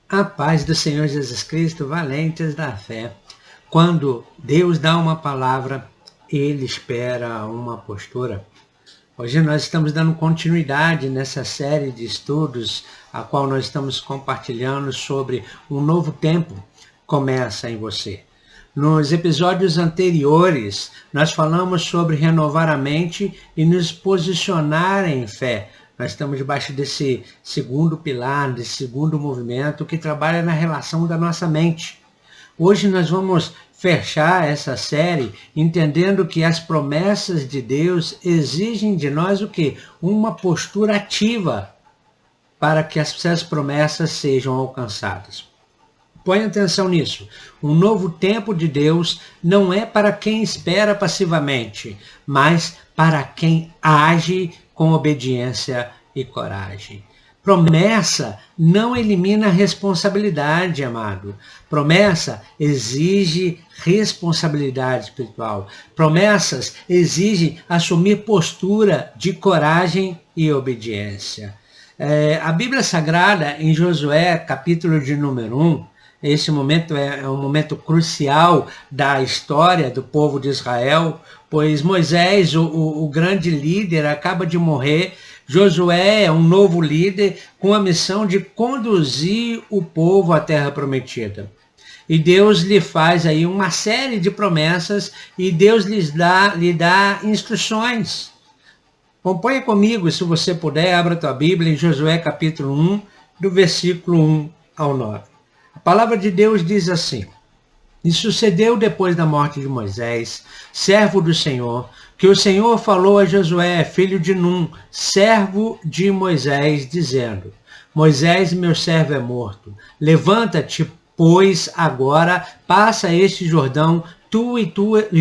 A paz do Senhor Jesus Cristo, valentes da fé. Quando Deus dá uma palavra, Ele espera uma postura. Hoje nós estamos dando continuidade nessa série de estudos, a qual nós estamos compartilhando sobre um novo tempo começa em você. Nos episódios anteriores, nós falamos sobre renovar a mente e nos posicionar em fé. Nós estamos debaixo desse segundo pilar, desse segundo movimento que trabalha na relação da nossa mente. Hoje nós vamos fechar essa série entendendo que as promessas de Deus exigem de nós o quê? Uma postura ativa para que essas promessas sejam alcançadas. Põe atenção nisso. Um novo tempo de Deus não é para quem espera passivamente, mas para quem age com obediência e coragem. Promessa não elimina responsabilidade, amado. Promessa exige responsabilidade espiritual. Promessas exigem assumir postura de coragem e obediência. A Bíblia Sagrada, em Josué, capítulo de número 1, esse momento é um momento crucial da história do povo de Israel, pois Moisés, o grande líder, acaba de morrer. Josué é um novo líder com a missão de conduzir o povo à terra prometida. E Deus lhe faz aí uma série de promessas e Deus lhe dá instruções. Acompanhe comigo, se você puder, abra a tua Bíblia em Josué capítulo 1, do versículo 1 ao 9. A palavra de Deus diz assim: E sucedeu depois da morte de Moisés, servo do Senhor, que o Senhor falou a Josué, filho de Num, servo de Moisés, dizendo: Moisés, meu servo, é morto. Levanta-te, pois, agora, passa este Jordão, tu e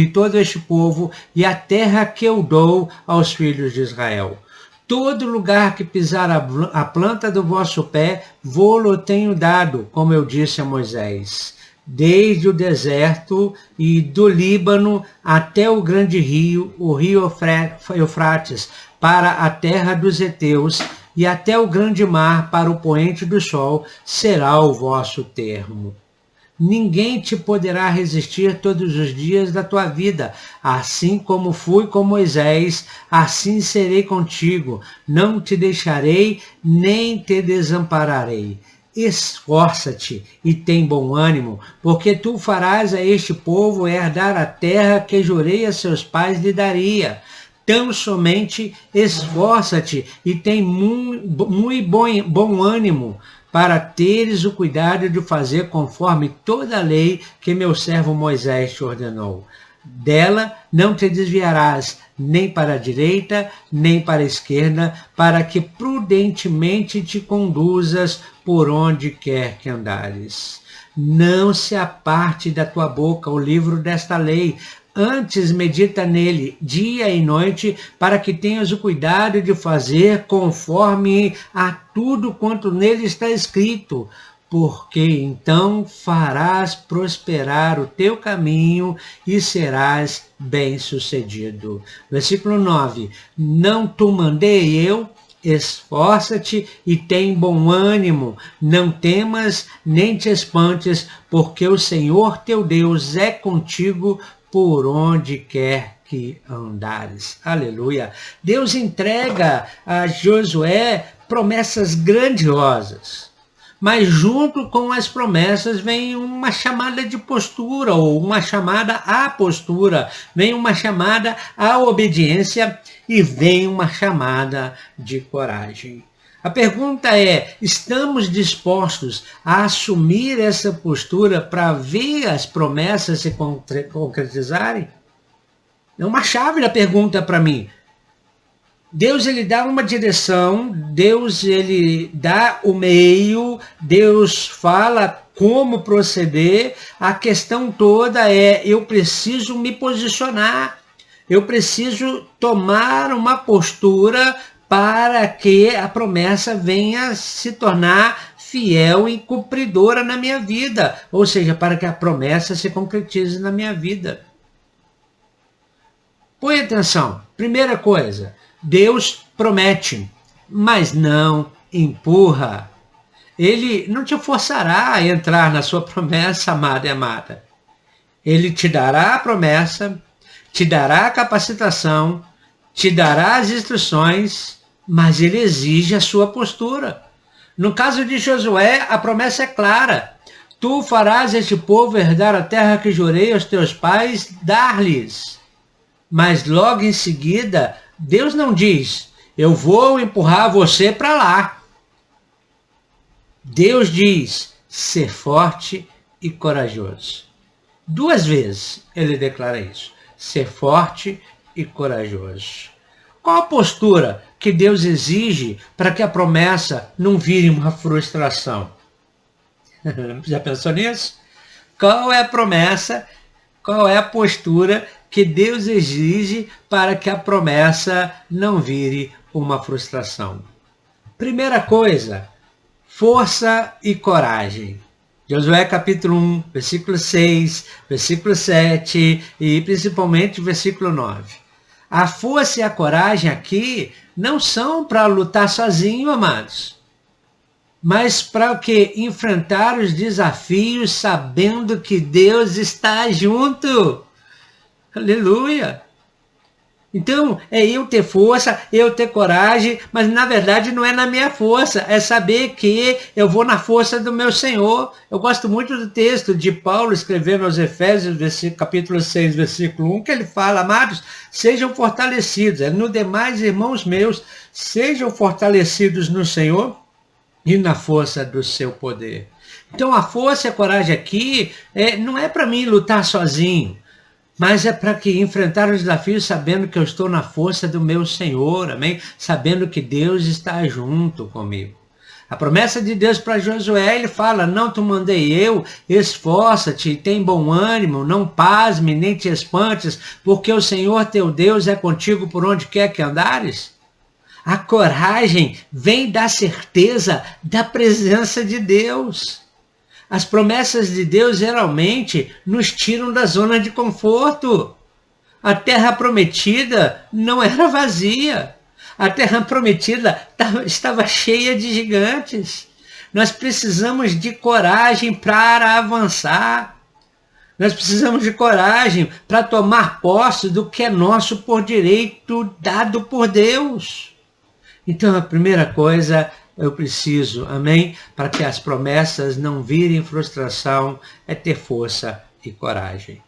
todo este povo, e a terra que eu dou aos filhos de Israel. Todo lugar que pisar a planta do vosso pé, vô-lo tenho dado, como eu disse a Moisés. Desde o deserto e do Líbano até o grande rio, o rio Eufrates, para a terra dos heteus, e até o grande mar, para o poente do sol, será o vosso termo. Ninguém te poderá resistir todos os dias da tua vida. Assim como fui com Moisés, assim serei contigo. Não te deixarei, nem te desampararei. Esforça-te e tem bom ânimo, porque tu farás a este povo herdar a terra que jurei a seus pais lhe daria. Tão somente esforça-te e tem muito bom ânimo, para teres o cuidado de fazer conforme toda a lei que meu servo Moisés te ordenou. Dela não te desviarás nem para a direita, nem para a esquerda, para que prudentemente te conduzas por onde quer que andares. Não se aparte da tua boca o livro desta lei, antes medita nele dia e noite, para que tenhas o cuidado de fazer conforme a tudo quanto nele está escrito, porque então farás prosperar o teu caminho e serás bem-sucedido. Versículo 9. Não tu mandei eu? Esforça-te e tem bom ânimo, não temas nem te espantes, porque o Senhor teu Deus é contigo por onde quer que andares. Aleluia. Deus entrega a Josué promessas grandiosas, mas junto com as promessas vem uma chamada de postura, ou uma chamada à postura, vem uma chamada à obediência e vem uma chamada de coragem. A pergunta é: estamos dispostos a assumir essa postura para ver as promessas se concretizarem? É uma chave da pergunta para mim. Deus ele dá uma direção, Deus ele dá o meio, Deus fala como proceder. A questão toda é: eu preciso me posicionar, eu preciso tomar uma postura para que a promessa venha se tornar fiel e cumpridora na minha vida, ou seja, para que a promessa se concretize na minha vida. Põe atenção, primeira coisa, Deus promete, mas não empurra. Ele não te forçará a entrar na sua promessa, amado e amada. Ele te dará a promessa, te dará a capacitação, te dará as instruções, mas ele exige a sua postura. No caso de Josué, a promessa é clara. Tu farás este povo herdar a terra que jurei aos teus pais dar-lhes. Mas logo em seguida, Deus não diz, eu vou empurrar você para lá. Deus diz, ser forte e corajoso. 2 vezes ele declara isso, ser forte e corajoso. Qual a postura que Deus exige para que a promessa não vire uma frustração? Já pensou nisso? Qual é a promessa, qual é a postura que Deus exige para que a promessa não vire uma frustração? Primeira coisa, força e coragem. Josué capítulo 1, versículo 6, versículo 7 e principalmente versículo 9. A força e a coragem aqui não são para lutar sozinho, amados, mas para o que? Enfrentar os desafios sabendo que Deus está junto. Aleluia! Então, é eu ter força, eu ter coragem, mas na verdade não é na minha força, é saber que eu vou na força do meu Senhor. Eu gosto muito do texto de Paulo escrevendo aos Efésios, capítulo 6, versículo 1, que ele fala, amados, sejam fortalecidos. No demais, irmãos meus, sejam fortalecidos no Senhor e na força do seu poder. Então, a força e a coragem aqui não é para mim lutar sozinho, mas é para que enfrentar os desafios sabendo que eu estou na força do meu Senhor, amém? Sabendo que Deus está junto comigo. A promessa de Deus para Josué, ele fala, não te mandei eu, esforça-te, tem bom ânimo, não pasme, nem te espantes, porque o Senhor teu Deus é contigo por onde quer que andares. A coragem vem da certeza da presença de Deus. As promessas de Deus geralmente nos tiram da zona de conforto. A terra prometida não era vazia. A terra prometida estava cheia de gigantes. Nós precisamos de coragem para avançar. Nós precisamos de coragem para tomar posse do que é nosso por direito dado por Deus. Então, a primeira coisa eu preciso, amém? Para que as promessas não virem frustração, é ter força e coragem.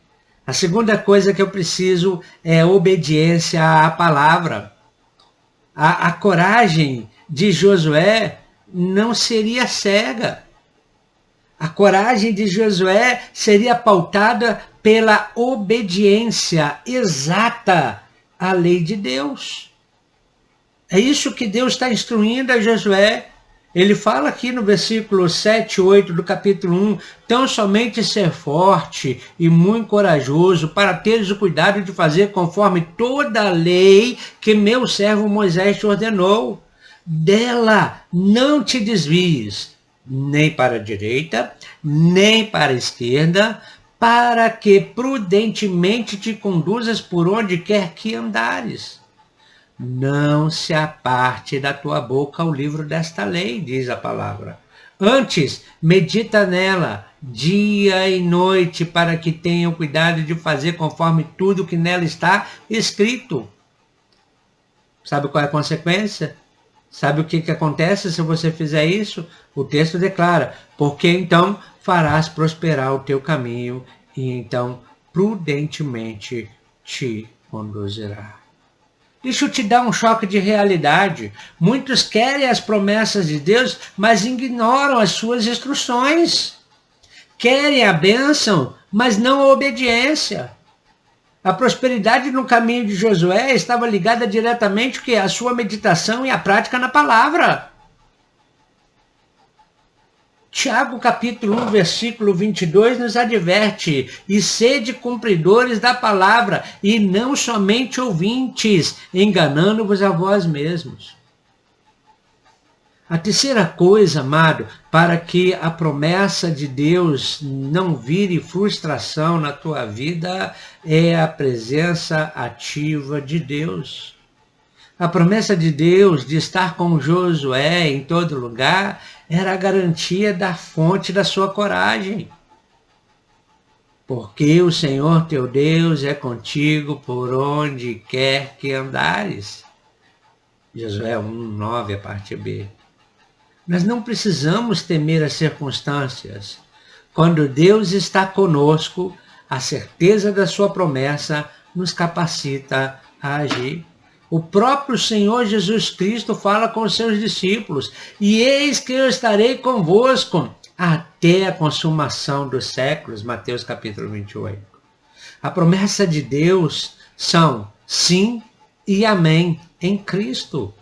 A segunda coisa que eu preciso é obediência à palavra. A coragem de Josué não seria cega. A coragem de Josué seria pautada pela obediência exata à lei de Deus. É isso que Deus está instruindo a Josué. Ele fala aqui no versículo 7 e 8 do capítulo 1, tão somente ser forte e muito corajoso para teres o cuidado de fazer conforme toda a lei que meu servo Moisés te ordenou. Dela não te desvies, nem para a direita, nem para a esquerda, para que prudentemente te conduzas por onde quer que andares. Não se aparte da tua boca o livro desta lei, diz a palavra. Antes, medita nela, dia e noite, para que tenham cuidado de fazer conforme tudo que nela está escrito. Sabe qual é a consequência? Sabe o que acontece se você fizer isso? O texto declara, porque então farás prosperar o teu caminho e então prudentemente te conduzirá. Deixa eu te dar um choque de realidade. Muitos querem as promessas de Deus, mas ignoram as suas instruções. Querem a bênção, mas não a obediência. A prosperidade no caminho de Josué estava ligada diretamente à sua meditação e à prática na palavra. Tiago capítulo 1, versículo 22 nos adverte, e sede cumpridores da palavra, e não somente ouvintes, enganando-vos a vós mesmos. A terceira coisa, amado, para que a promessa de Deus não vire frustração na tua vida, é a presença ativa de Deus. A promessa de Deus de estar com Josué em todo lugar era a garantia da fonte da sua coragem. Porque o Senhor teu Deus é contigo por onde quer que andares. Josué 1:9, a parte B. Nós não precisamos temer as circunstâncias. Quando Deus está conosco, a certeza da sua promessa nos capacita a agir. O próprio Senhor Jesus Cristo fala com os seus discípulos: e eis que eu estarei convosco até a consumação dos séculos. Mateus capítulo 28. A promessa de Deus são sim e amém em Cristo.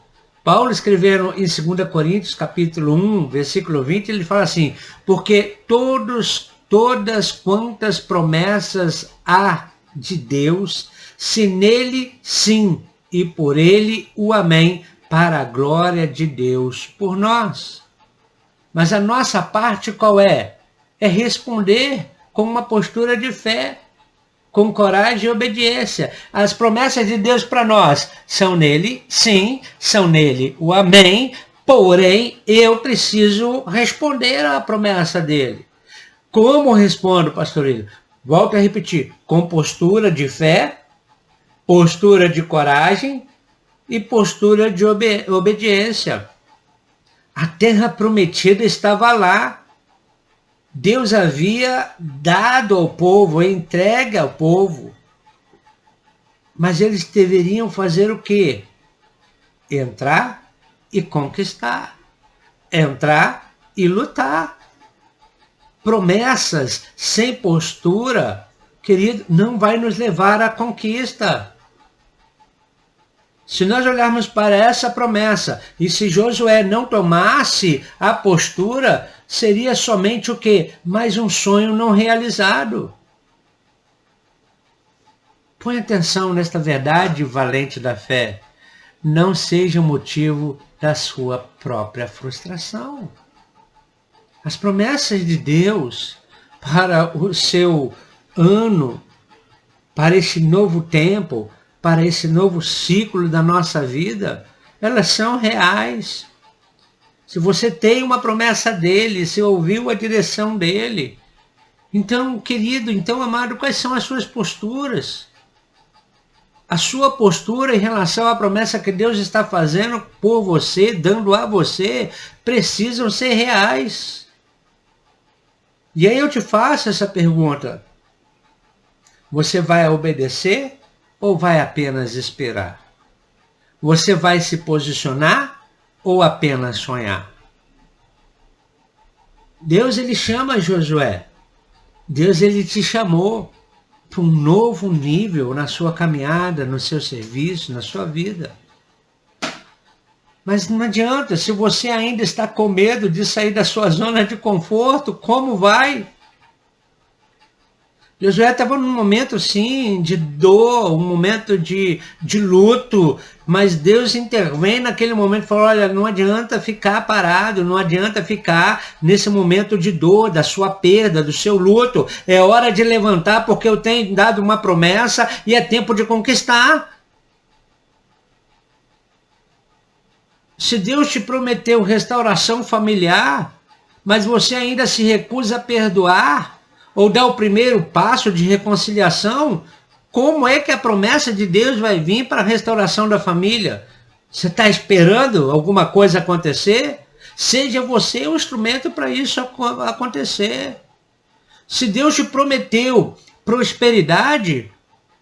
Paulo escrevendo em 2 Coríntios capítulo 1, versículo 20, ele fala assim: porque todas quantas promessas há de Deus, se nele sim e por ele o amém, para a glória de Deus por nós. Mas a nossa parte qual é? É responder com uma postura de fé, com coragem e obediência. As promessas de Deus para nós são nele, sim, são nele o amém, porém eu preciso responder à promessa dele. Como respondo, pastorinho? Volto a repetir, com postura de fé, postura de coragem e postura de obediência. A terra prometida estava lá. Deus havia dado ao povo, entregue ao povo. Mas eles deveriam fazer o quê? Entrar e conquistar. Entrar e lutar. Promessas sem postura, querido, não vai nos levar à conquista. Se nós olharmos para essa promessa, e se Josué não tomasse a postura, seria somente o quê? Mais um sonho não realizado. Põe atenção nesta verdade valente da fé. Não seja motivo da sua própria frustração. As promessas de Deus para o seu ano, para esse novo tempo, para esse novo ciclo da nossa vida, elas são reais. Se você tem uma promessa dele, se ouviu a direção dele, então, querido, então, amado, quais são as suas posturas? A sua postura em relação à promessa que Deus está fazendo por você, dando a você, precisam ser reais. E aí eu te faço essa pergunta: você vai obedecer ou vai apenas esperar? Você vai se posicionar ou apenas sonhar? Deus, ele chama Josué. Deus, ele te chamou para um novo nível na sua caminhada, no seu serviço, na sua vida. Mas não adianta, se você ainda está com medo de sair da sua zona de conforto, como vai? Josué estava num momento, sim, de dor, um momento de luto, mas Deus intervém naquele momento e falou: olha, não adianta ficar parado, não adianta ficar nesse momento de dor, da sua perda, do seu luto. É hora de levantar, porque eu tenho dado uma promessa e é tempo de conquistar. Se Deus te prometeu restauração familiar, mas você ainda se recusa a perdoar, ou dar o primeiro passo de reconciliação, como é que a promessa de Deus vai vir para a restauração da família? Você está esperando alguma coisa acontecer? Seja você o instrumento para isso acontecer. Se Deus te prometeu prosperidade,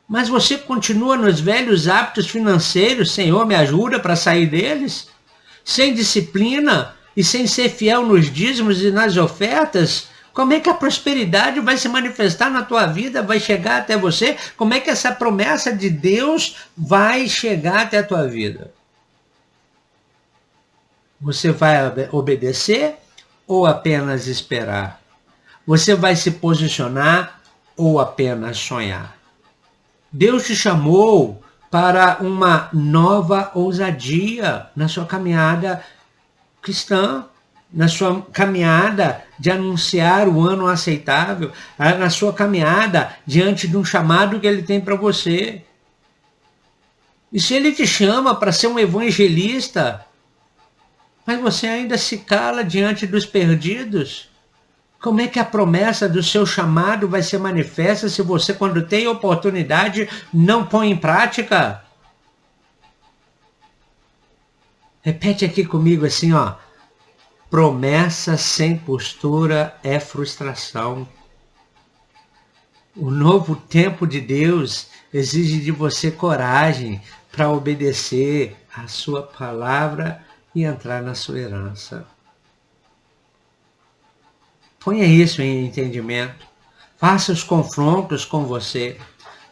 mas você continua nos velhos hábitos financeiros, Senhor, me ajuda para sair deles, sem disciplina e sem ser fiel nos dízimos e nas ofertas, como é que a prosperidade vai se manifestar na tua vida, vai chegar até você? Como é que essa promessa de Deus vai chegar até a tua vida? Você vai obedecer ou apenas esperar? Você vai se posicionar ou apenas sonhar? Deus te chamou para uma nova ousadia na sua caminhada cristã, na sua caminhada de anunciar o ano aceitável, na sua caminhada diante de um chamado que ele tem para você. E se ele te chama para ser um evangelista, Mas você ainda se cala diante dos perdidos? Como é que a promessa do seu chamado vai ser manifesta se você, quando tem oportunidade, não põe em prática? Repete aqui comigo assim, ó. Promessa sem postura é frustração. O novo tempo de Deus exige de você coragem para obedecer a sua palavra e entrar na sua herança. Ponha isso em entendimento. Faça os confrontos com você.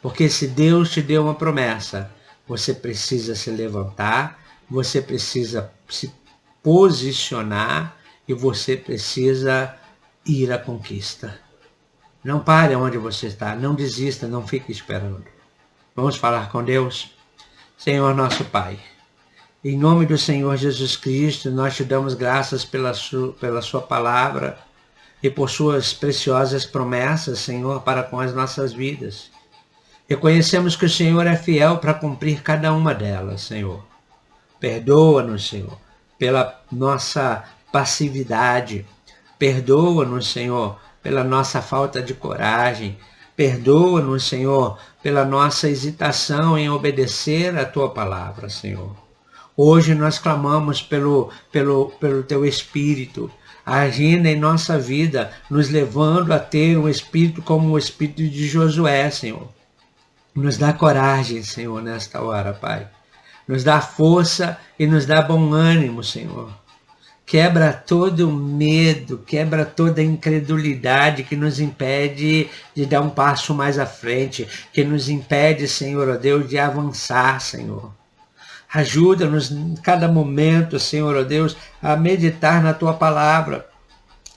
Porque se Deus te deu uma promessa, você precisa se levantar, você precisa se posicionar e você precisa ir à conquista. Não pare onde você está, não desista, não fique esperando. Vamos falar com Deus? Senhor nosso Pai, em nome do Senhor Jesus Cristo, nós te damos graças pela sua palavra e por suas preciosas promessas, Senhor, para com as nossas vidas. Reconhecemos que o Senhor é fiel para cumprir cada uma delas, Senhor. Perdoa-nos, Senhor, pela nossa passividade. Perdoa-nos, Senhor, pela nossa falta de coragem. Perdoa-nos, Senhor, pela nossa hesitação em obedecer a Tua palavra, Senhor. Hoje nós clamamos pelo Teu Espírito, agindo em nossa vida, nos levando a ter um espírito como o espírito de Josué, Senhor. Nos dá coragem, Senhor, nesta hora, Pai. Nos dá força e nos dá bom ânimo, Senhor. Quebra todo o medo, quebra toda a incredulidade que nos impede de dar um passo mais à frente, que nos impede, Senhor, ó Deus, de avançar, Senhor. Ajuda-nos em cada momento, Senhor, ó Deus, a meditar na Tua palavra.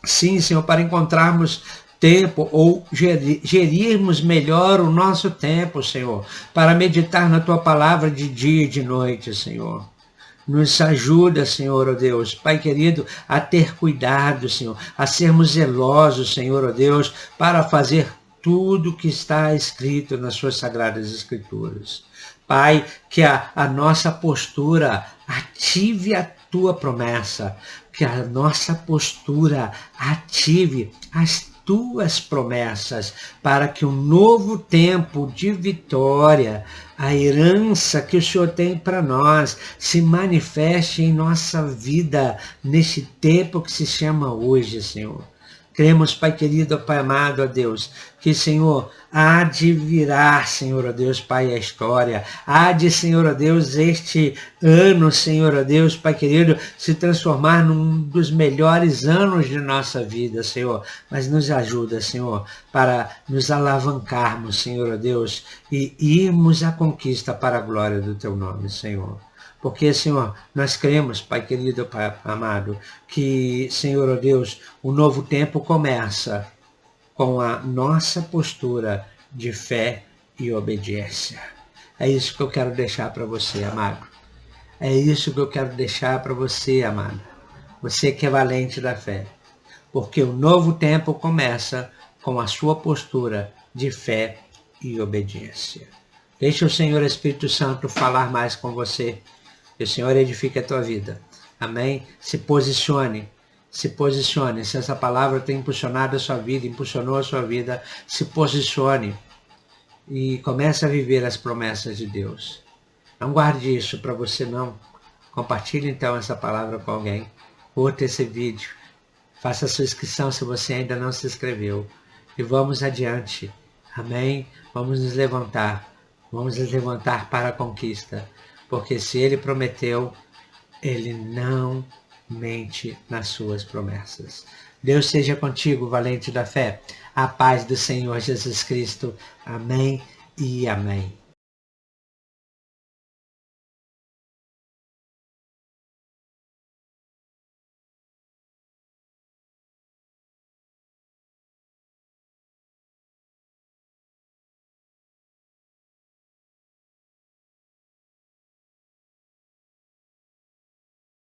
Sim, Senhor, para encontrarmos tempo ou gerirmos melhor o nosso tempo, Senhor, para meditar na Tua palavra de dia e de noite, Senhor. Nos ajuda, Senhor, ó Deus, Pai querido, a ter cuidado, Senhor, a sermos zelosos, Senhor, ó Deus, para fazer tudo que está escrito nas Suas Sagradas Escrituras. Pai, que a nossa postura ative a Tua promessa, que a nossa postura ative as Tuas promessas, para que um novo tempo de vitória, a herança que o Senhor tem para nós, se manifeste em nossa vida, neste tempo que se chama hoje, Senhor. Cremos, Pai querido, Pai amado, ó Deus, que, Senhor, há de virar, Senhor, ó Deus, Pai, a história. Há de, Senhor, ó Deus, este ano, Senhor, ó Deus, Pai querido, se transformar num dos melhores anos de nossa vida, Senhor. Mas nos ajuda, Senhor, para nos alavancarmos, Senhor, ó Deus, e irmos à conquista para a glória do Teu nome, Senhor. Porque, Senhor, nós cremos, Pai querido, Pai amado, que, Senhor, ó Deus, o novo tempo começa com a nossa postura de fé e obediência. É isso que eu quero deixar para você, amado. É isso que eu quero deixar para você, amada. Você que é valente da fé. Porque o novo tempo começa com a sua postura de fé e obediência. Deixa o Senhor Espírito Santo falar mais com você. Que o Senhor edifique a tua vida. Amém? Se posicione. Se posicione. Se essa palavra tem impulsionado a sua vida, impulsionou a sua vida, se posicione. E comece a viver as promessas de Deus. Não guarde isso para você, não. Compartilhe então essa palavra com alguém. Curta esse vídeo. Faça a sua inscrição se você ainda não se inscreveu. E vamos adiante. Amém? Vamos nos levantar. Vamos nos levantar para a conquista. Porque se Ele prometeu, Ele não mente nas suas promessas. Deus seja contigo, valente da fé. A paz do Senhor Jesus Cristo. Amém e amém.